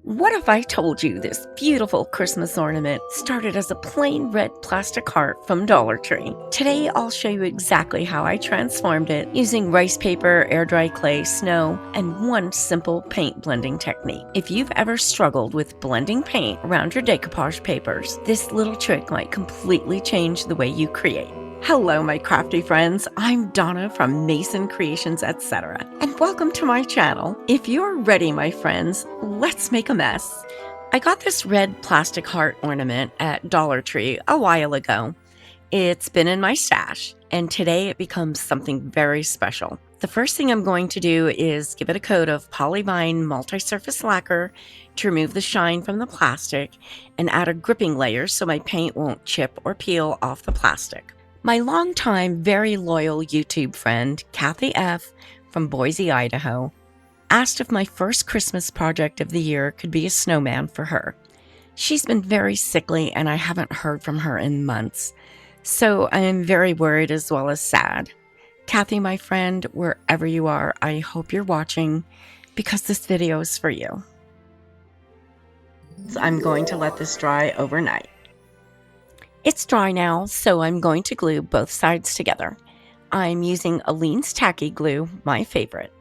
What if I told you this beautiful Christmas ornament started as a plain red plastic heart from Dollar Tree? Today, I'll show you exactly how I transformed it using rice paper, air dry clay, snow, and one simple paint blending technique. If you've ever struggled with blending paint around your decoupage papers, this little trick might completely change the way you create. Hello, my crafty friends. I'm Donna from Mason Creations, etc. And welcome to my channel. If you're ready, my friends, let's make a mess. I got this red plastic heart ornament at Dollar Tree a while ago. It's been in my stash, and today it becomes something very special. The first thing I'm going to do is give it a coat of Polyvine multi-surface lacquer to remove the shine from the plastic and add a gripping layer so my paint won't chip or peel off the plastic. My longtime, very loyal YouTube friend, Kathy F. from Boise, Idaho, asked if my first Christmas project of the year could be a snowman for her. She's been very sickly and I haven't heard from her in months, so I am very worried as well as sad. Kathy, my friend, wherever you are, I hope you're watching because this video is for you. So I'm going to let this dry overnight. It's dry now, so I'm going to glue both sides together. I'm using Aleene's Tacky Glue, my favorite.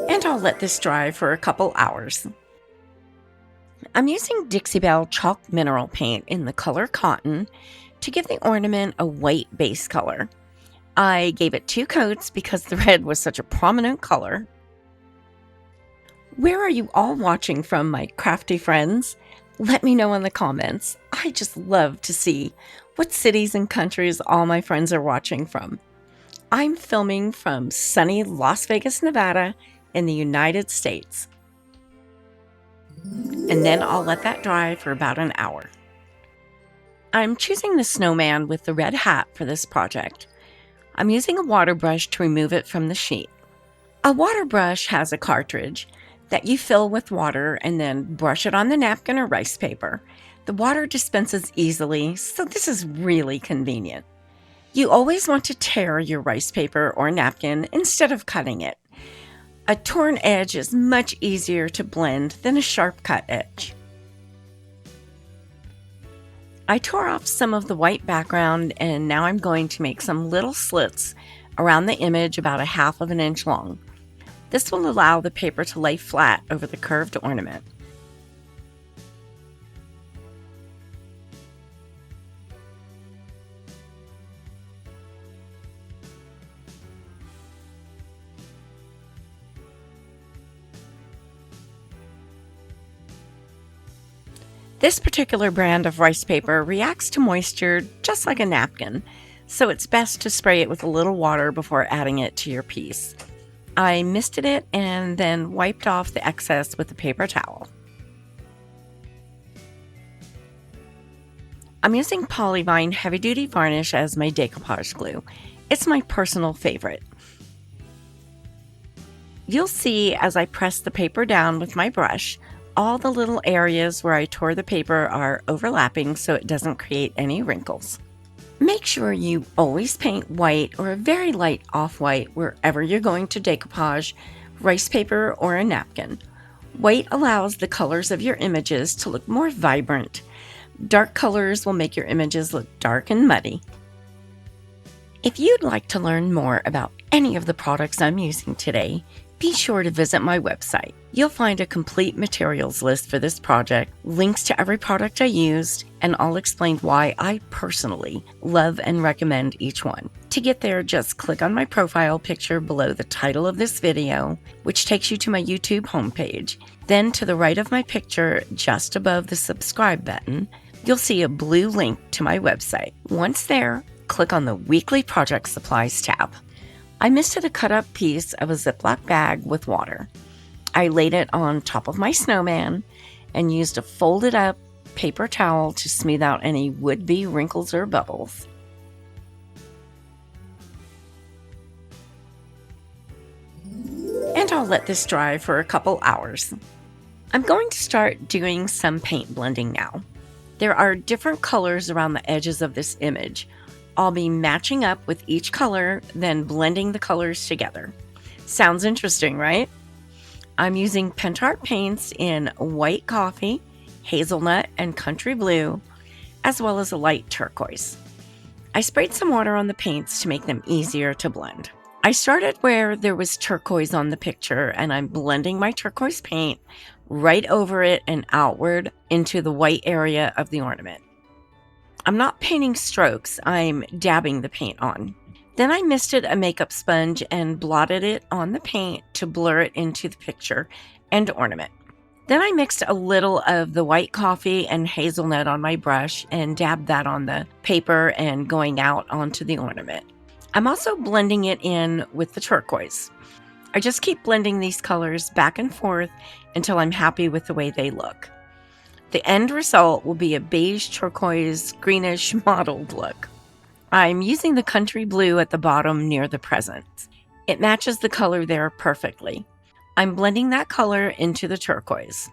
And I'll let this dry for a couple hours. I'm using Dixie Belle Chalk Mineral Paint in the color Cotton to give the ornament a white base color. I gave it 2 coats because the red was such a prominent color. Where are you all watching from, my crafty friends? Let me know in the comments. I just love to see what cities and countries all my friends are watching from. I'm filming from sunny Las Vegas, Nevada in the United States. And then I'll let that dry for about an hour. I'm choosing the snowman with the red hat for this project. I'm using a water brush to remove it from the sheet. A water brush has a cartridge that you fill with water and then brush it on the napkin or rice paper. The water dispenses easily, so this is really convenient. You always want to tear your rice paper or napkin instead of cutting it. A torn edge is much easier to blend than a sharp cut edge. I tore off some of the white background and now I'm going to make some little slits around the image about 1/2 inch long. This will allow the paper to lay flat over the curved ornament. This particular brand of rice paper reacts to moisture just like a napkin, so it's best to spray it with a little water before adding it to your piece. I misted it and then wiped off the excess with a paper towel. I'm using Polyvine Heavy Duty Varnish as my decoupage glue. It's my personal favorite. You'll see as I press the paper down with my brush, all the little areas where I tore the paper are overlapping so it doesn't create any wrinkles. Make sure you always paint white or a very light off-white wherever you're going to decoupage rice paper or a napkin. White allows the colors of your images to look more vibrant. Dark colors will make your images look dark and muddy. If you'd like to learn more about any of the products I'm using today, be sure to visit my website. You'll find a complete materials list for this project, links to every product I used, and I'll explain why I personally love and recommend each one. To get there, just click on my profile picture below the title of this video, which takes you to my YouTube homepage. Then to the right of my picture, just above the subscribe button, you'll see a blue link to my website. Once there, click on the Weekly Project Supplies tab. I misted a cut-up piece of a Ziploc bag with water. I laid it on top of my snowman and used a folded-up paper towel to smooth out any would-be wrinkles or bubbles. And I'll let this dry for a couple hours. I'm going to start doing some paint blending now. There are different colors around the edges of this image. I'll be matching up with each color, then blending the colors together. Sounds interesting, right? I'm using Pentart paints in white coffee, hazelnut, and country blue, as well as a light turquoise. I sprayed some water on the paints to make them easier to blend. I started where there was turquoise on the picture, and I'm blending my turquoise paint right over it and outward into the white area of the ornament. I'm not painting strokes, I'm dabbing the paint on. Then I misted a makeup sponge and blotted it on the paint to blur it into the picture and ornament. Then I mixed a little of the white coffee and hazelnut on my brush and dabbed that on the paper and going out onto the ornament. I'm also blending it in with the turquoise. I just keep blending these colors back and forth until I'm happy with the way they look. The end result will be a beige turquoise greenish mottled look. I'm using the country blue at the bottom near the presents. It matches the color there perfectly. I'm blending that color into the turquoise.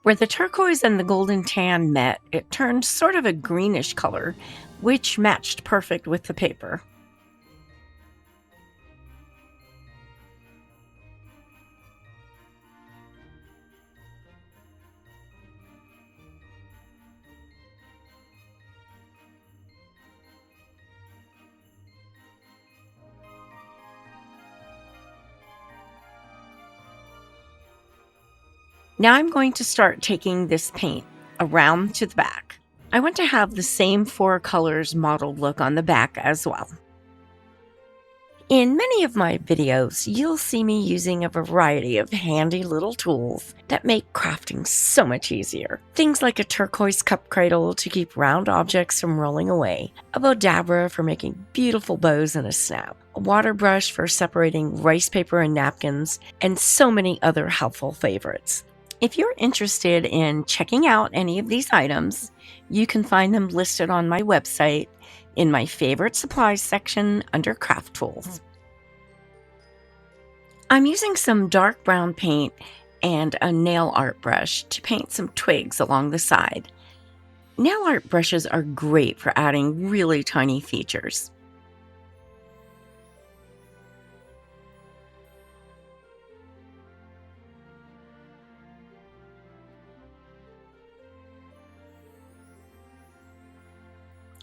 Where the turquoise and the golden tan met, it turned sort of a greenish color, which matched perfect with the paper. Now I'm going to start taking this paint around to the back. I want to have the same 4 colors mottled look on the back as well. In many of my videos, you'll see me using a variety of handy little tools that make crafting so much easier. Things like a turquoise cup cradle to keep round objects from rolling away, a bodabra for making beautiful bows in a snap, a water brush for separating rice paper and napkins, and so many other helpful favorites. If you're interested in checking out any of these items, you can find them listed on my website in my favorite supplies section under craft tools. I'm using some dark brown paint and a nail art brush to paint some twigs along the side. Nail art brushes are great for adding really tiny features.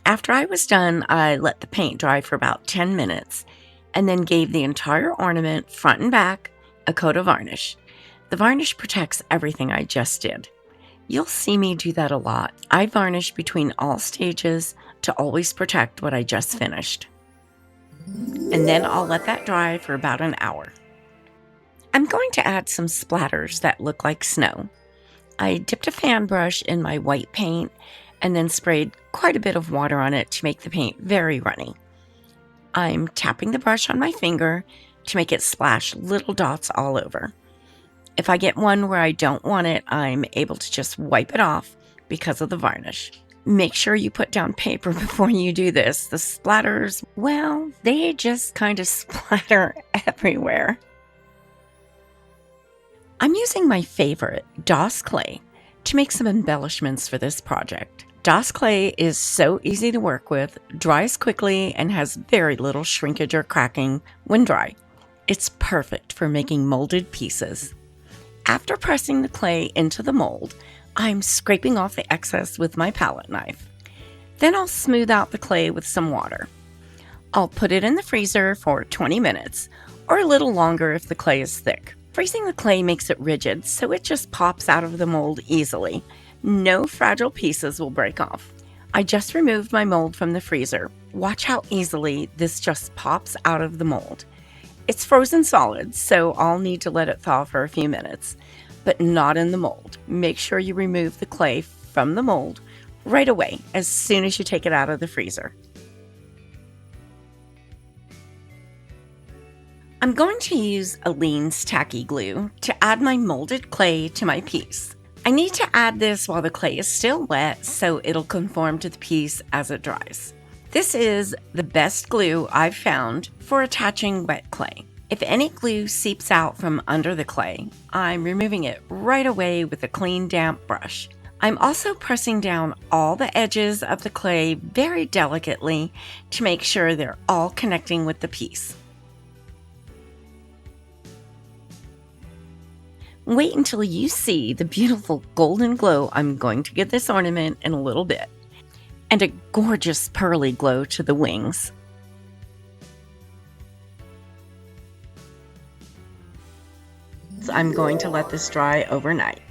After I was done, I let the paint dry for about 10 minutes and then gave the entire ornament, front and back, a coat of varnish. The varnish protects everything I just did. You'll see me do that a lot. I varnish between all stages to always protect what I just finished. And then I'll let that dry for about an hour. I'm going to add some splatters that look like snow. I dipped a fan brush in my white paint and then sprayed quite a bit of water on it to make the paint very runny. I'm tapping the brush on my finger to make it splash little dots all over. If I get one where I don't want it, I'm able to just wipe it off because of the varnish. Make sure you put down paper before you do this. The splatters, well, they just kind of splatter everywhere. I'm using my favorite, Doss clay, to make some embellishments for this project. Doss clay is so easy to work with, dries quickly, and has very little shrinkage or cracking when dry. It's perfect for making molded pieces. After pressing the clay into the mold, I'm scraping off the excess with my palette knife. Then I'll smooth out the clay with some water. I'll put it in the freezer for 20 minutes, or a little longer if the clay is thick. Freezing the clay makes it rigid, so it just pops out of the mold easily. No fragile pieces will break off. I just removed my mold from the freezer. Watch how easily this just pops out of the mold. It's frozen solid, so I'll need to let it thaw for a few minutes, but not in the mold. Make sure you remove the clay from the mold right away as soon as you take it out of the freezer. I'm going to use Aleene's tacky glue to add my molded clay to my piece. I need to add this while the clay is still wet so it'll conform to the piece as it dries. This is the best glue I've found for attaching wet clay. If any glue seeps out from under the clay, I'm removing it right away with a clean, damp brush. I'm also pressing down all the edges of the clay very delicately to make sure they're all connecting with the piece. Wait until you see the beautiful golden glow I'm going to give this ornament in a little bit, and a gorgeous pearly glow to the wings. I'm going to let this dry overnight.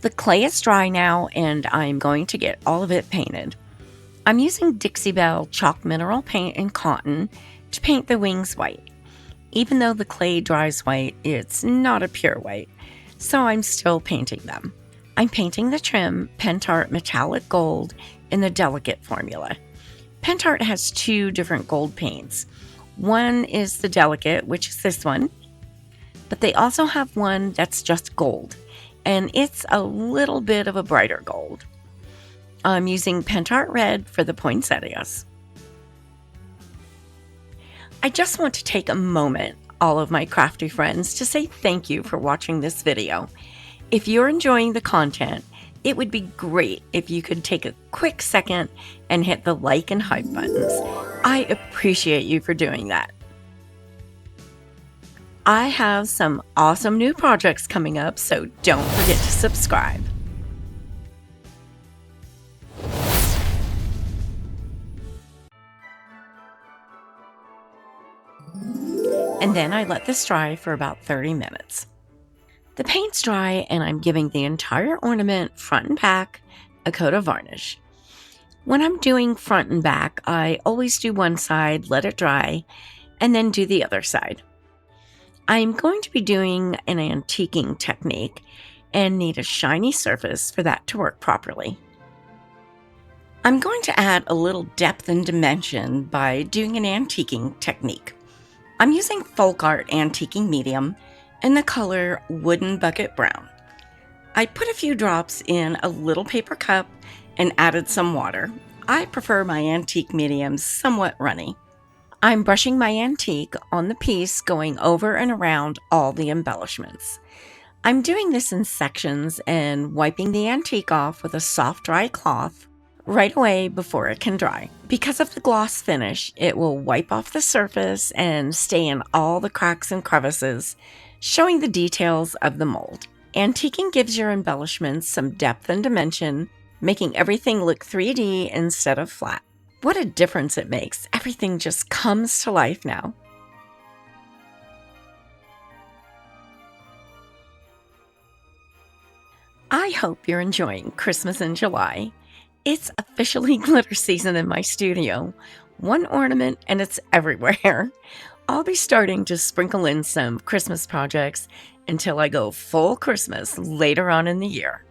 The clay is dry now, and I'm going to get all of it painted. I'm using Dixie Belle chalk mineral paint and cotton to paint the wings white. Even though the clay dries white, it's not a pure white, so I'm still painting them. I'm painting the trim Pentart Metallic Gold in the Delicate formula. Pentart has two different gold paints. One is the Delicate, which is this one, but they also have one that's just gold, and it's a little bit of a brighter gold. I'm using Pentart Red for the poinsettias. I just want to take a moment, all of my crafty friends, to say thank you for watching this video. If you're enjoying the content, it would be great if you could take a quick second and hit the like and hype buttons. I appreciate you for doing that. I have some awesome new projects coming up, so don't forget to subscribe. And then I let this dry for about 30 minutes. The paint's dry, and I'm giving the entire ornament, front and back, a coat of varnish. When I'm doing front and back, I always do one side, let it dry, and then do the other side. I'm going to be doing an antiquing technique and need a shiny surface for that to work properly. I'm going to add a little depth and dimension by doing an antiquing technique. I'm using Folk Art Antiquing Medium in the color Wooden Bucket Brown. I put a few drops in a little paper cup and added some water. I prefer my antique mediums somewhat runny. I'm brushing my antique on the piece, going over and around all the embellishments. I'm doing this in sections and wiping the antique off with a soft dry cloth right away before it can dry. Because of the gloss finish, it will wipe off the surface and stay in all the cracks and crevices, showing the details of the mold. Antiquing gives your embellishments some depth and dimension, making everything look 3D instead of flat. What a difference it makes. Everything just comes to life now. I hope you're enjoying Christmas in July. It's officially glitter season in my studio. One ornament and it's everywhere. I'll be starting to sprinkle in some Christmas projects until I go full Christmas later on in the year.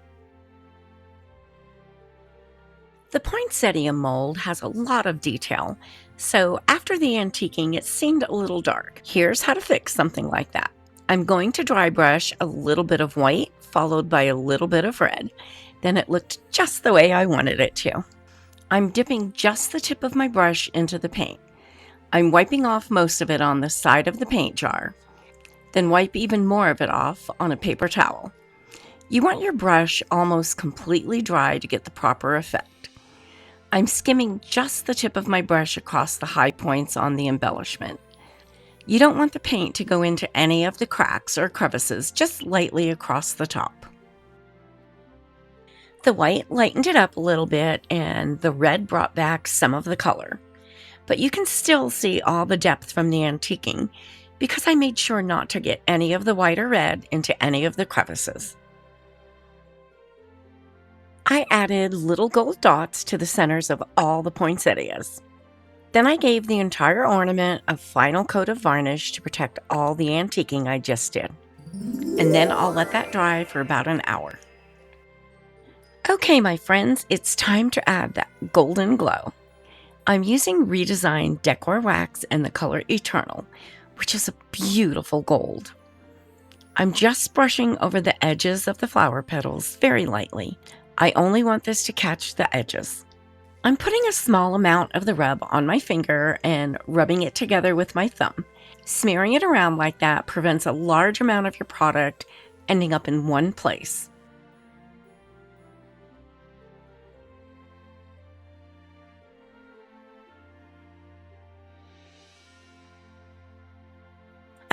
The poinsettia mold has a lot of detail, so after the antiquing it seemed a little dark. Here's how to fix something like that. I'm going to dry brush a little bit of white followed by a little bit of red. Then it looked just the way I wanted it to. I'm dipping just the tip of my brush into the paint. I'm wiping off most of it on the side of the paint jar. Then wipe even more of it off on a paper towel. You want your brush almost completely dry to get the proper effect. I'm skimming just the tip of my brush across the high points on the embellishment. You don't want the paint to go into any of the cracks or crevices, just lightly across the top. The white lightened it up a little bit, and the red brought back some of the color. But you can still see all the depth from the antiquing because I made sure not to get any of the white or red into any of the crevices. I added little gold dots to the centers of all the poinsettias. Then I gave the entire ornament a final coat of varnish to protect all the antiquing I just did. And then I'll let that dry for about an hour. Okay, my friends, it's time to add that golden glow. I'm using redesigned Decor Wax in the color Eternal, which is a beautiful gold. I'm just brushing over the edges of the flower petals very lightly. I only want this to catch the edges. I'm putting a small amount of the rub on my finger and rubbing it together with my thumb. Smearing it around like that prevents a large amount of your product ending up in one place.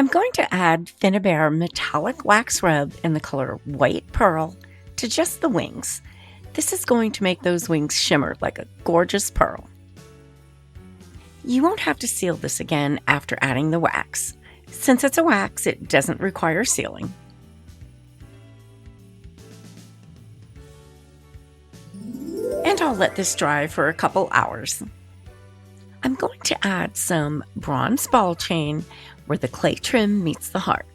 I'm going to add Finnabair metallic wax rub in the color White Pearl to just the wings. This is going to make those wings shimmer like a gorgeous pearl. You won't have to seal this again after adding the wax. Since it's a wax, it doesn't require sealing. And I'll let this dry for a couple hours. I'm going to add some bronze ball chain where the clay trim meets the heart.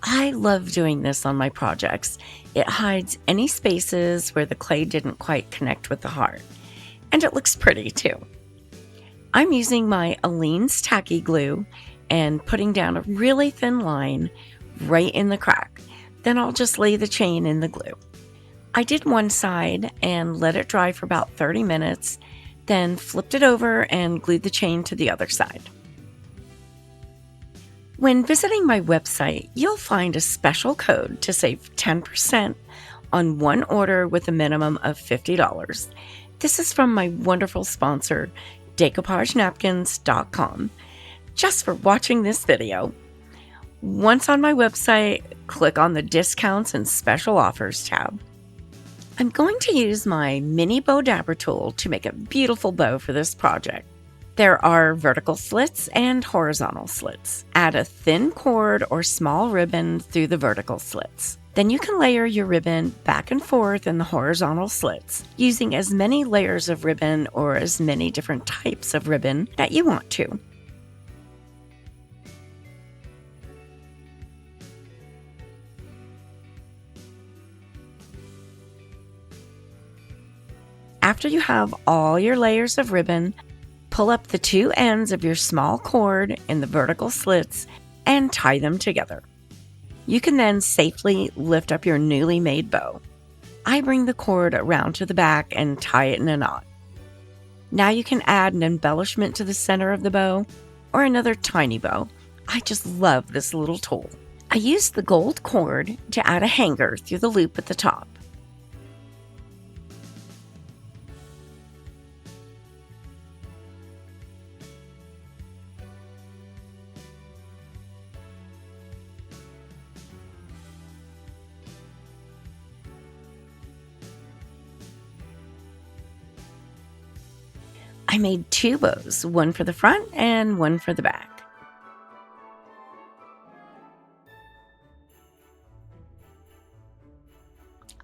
I love doing this on my projects. It hides any spaces where the clay didn't quite connect with the heart, and it looks pretty too. I'm using my Aleene's tacky glue and putting down a really thin line right in the crack. Then I'll just lay the chain in the glue. I did one side and let it dry for about 30 minutes, then flipped it over and glued the chain to the other side. When visiting my website, you'll find a special code to save 10% on one order with a minimum of $50. This is from my wonderful sponsor, DecoupageNapkins.com. Just for watching this video. Once on my website, click on the Discounts and Special Offers tab. I'm going to use my mini bow dabber tool to make a beautiful bow for this project. There are vertical slits and horizontal slits. Add a thin cord or small ribbon through the vertical slits. Then you can layer your ribbon back and forth in the horizontal slits, using as many layers of ribbon or as many different types of ribbon that you want to. After you have all your layers of ribbon, pull up the two ends of your small cord in the vertical slits and tie them together. You can then safely lift up your newly made bow. I bring the cord around to the back and tie it in a knot. Now you can add an embellishment to the center of the bow or another tiny bow. I just love this little tool. I used the gold cord to add a hanger through the loop at the top. I made two bows, one for the front and one for the back.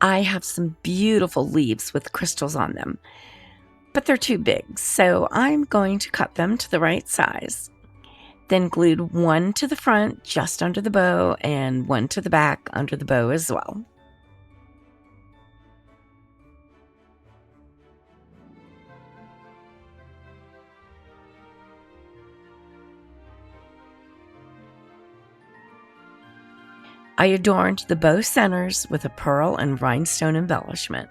I have some beautiful leaves with crystals on them, but they're too big, so I'm going to cut them to the right size. Then glued one to the front just under the bow and one to the back under the bow as well. I adorned the bow centers with a pearl and rhinestone embellishment.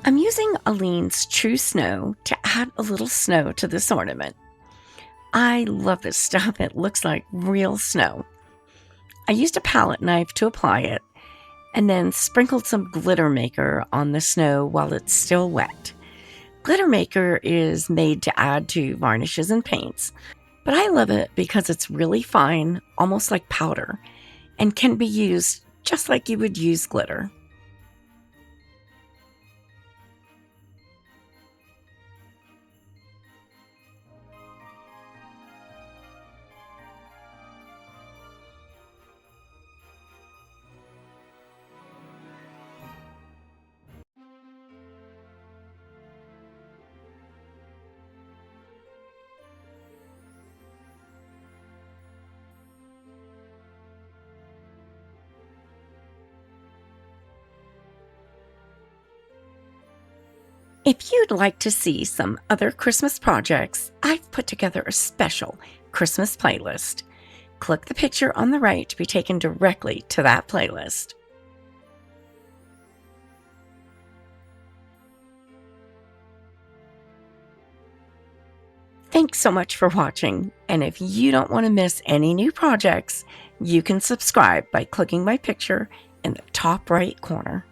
I'm using Aleene's True Snow to add a little snow to this ornament. I love this stuff. It looks like real snow. I used a palette knife to apply it and then sprinkled some glitter maker on the snow while it's still wet. Glitter maker is made to add to varnishes and paints, but I love it because it's really fine, almost like powder, and can be used just like you would use glitter. If you'd like to see some other Christmas projects, I've put together a special Christmas playlist. Click the picture on the right to be taken directly to that playlist. Thanks so much for watching, and if you don't want to miss any new projects, you can subscribe by clicking my picture in the top right corner.